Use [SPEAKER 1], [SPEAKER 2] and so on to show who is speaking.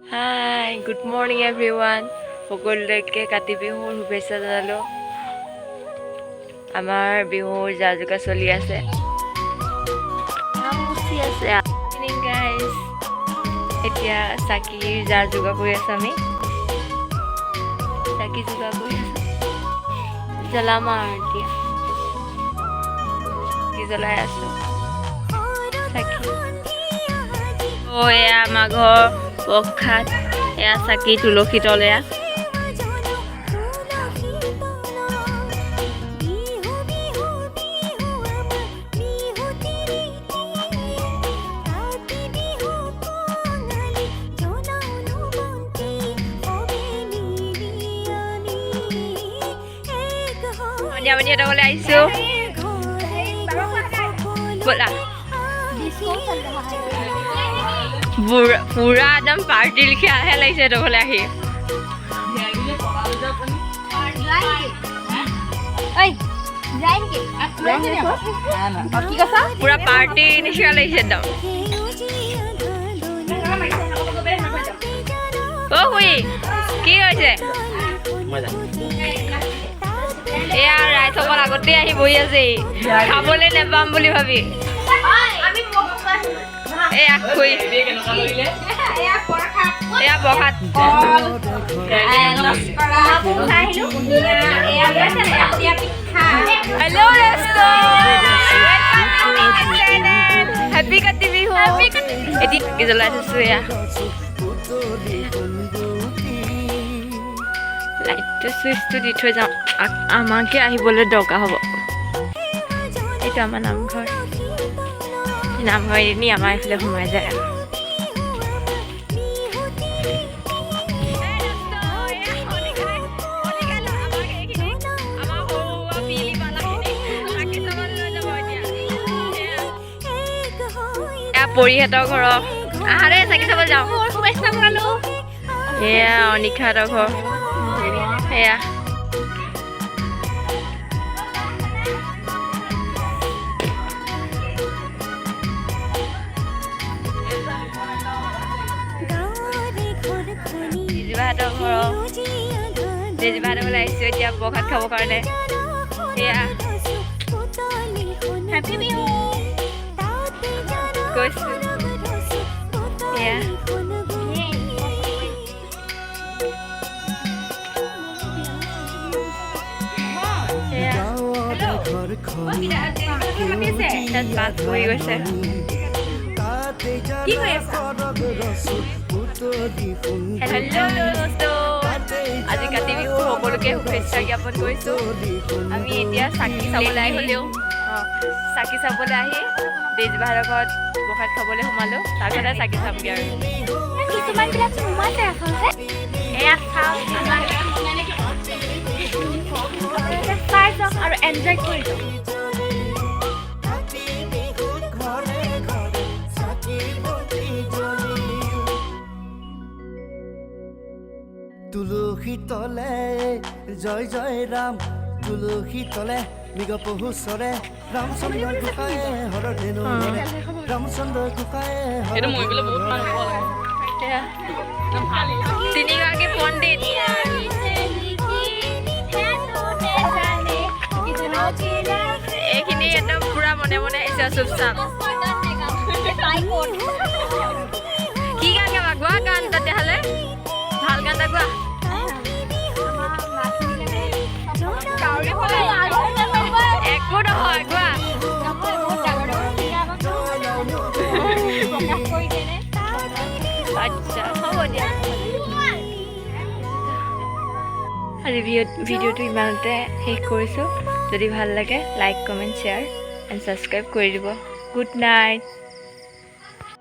[SPEAKER 1] Hi, good morning everyone. সকলোকে কাতি বিহুৰ শুভেচ্ছা জনালোঁ। আমাৰ বিহুৰ যা-যোগা চলি আছে। Morning guys. এতিয়া চাকিৰ যা-যোগা কৰি আছোঁ আমি। চাকি যোগা কৰি আছোঁ। জ্বলাম আৰু এতিয়া। কি জ্বলাই আছোঁ। চাকি। এয়া আমাৰ ঘৰ প্ৰসাদ। এয়া চাকি তুলসী তলে বলে আহিছোঁ ব'লা পুৰা একদম পাৰ্টি লিখিয়াহে লাগিছে তলে আহি পুৰা পাৰ্টি নিচিনা লাগিছে একদম অ হুই কি হৈছে এয়া ৰাইজসকল আগতে আহি বহি আছে খাবলৈ নেপাম বুলি ভাবি এয়া খুই এয়া প্ৰসাদ হেল্ল' হেপী কাতি বিহু এটি জ্বলাই থৈছোঁ এয়া লাইটটো চুইচটো দি থৈ যাওঁ আমাকে আহিবলৈ দৰকাৰ হ'ব এইটো আমাৰ নামঘৰ নামঘৰ এদিন আমাৰ এইফালে সোমাই যায় আৰু পৰিহঁতৰ ঘৰৰ আহাৰে চাকি চাব যাওঁ এয়া অনিশাহঁতৰ ঘৰ এয়া জেজীবাহঁতৰ ঘৰৰ জেজীবাহঁতৰ ঘৰলৈ আহিছোঁ এতিয়া প্ৰসাদ খাবৰ কাৰণে এয়া হেপী বিহু কৈছোঁ এয়া তাত বাঘ পৰি গৈছে কি কৰি আছা আজি কাতি বিহু সকলোকে শুভেচ্ছা জ্ঞাপন কৰিছোঁ আমি এতিয়া চাকি চাবলৈ আহিলেও চাকি চাবলৈ আহি জেজীবাহঁতৰ ঘৰত প্ৰসাদ খাবলৈ সোমালোঁ তাৰপিছতে চাকি চামগৈ আৰু কিছুমানবিলাক সোমাইছে আচলতে এয়া চাওঁ চাই যাওক আৰু এনজয় কৰি যাওক
[SPEAKER 2] তুলসী তলে জয় জয় ৰাম তুলসী তলে মৃগ পহু চৰে ৰামচন্দ্ৰ গোসাঁয়ে হৰধেনু ধৰে ৰামচন্দ্ৰ গোসাঁয়ে
[SPEAKER 1] তিনিগৰাকী পণ্ডিত এইখিনি একদম পুৰা মনে মনে আহিছে চুপচাপ কি গান গাবা গোৱা গান তেতিয়াহ'লে ভাল গান এটা গোৱা একো নহয় গোৱা আচ্ছা হ'ব দিয়া আজি ভিডিঅ'টো ইমানতে শেষ কৰিছোঁ যদি ভাল লাগে like comment share and subscribe কৰি দিব গুড নাইট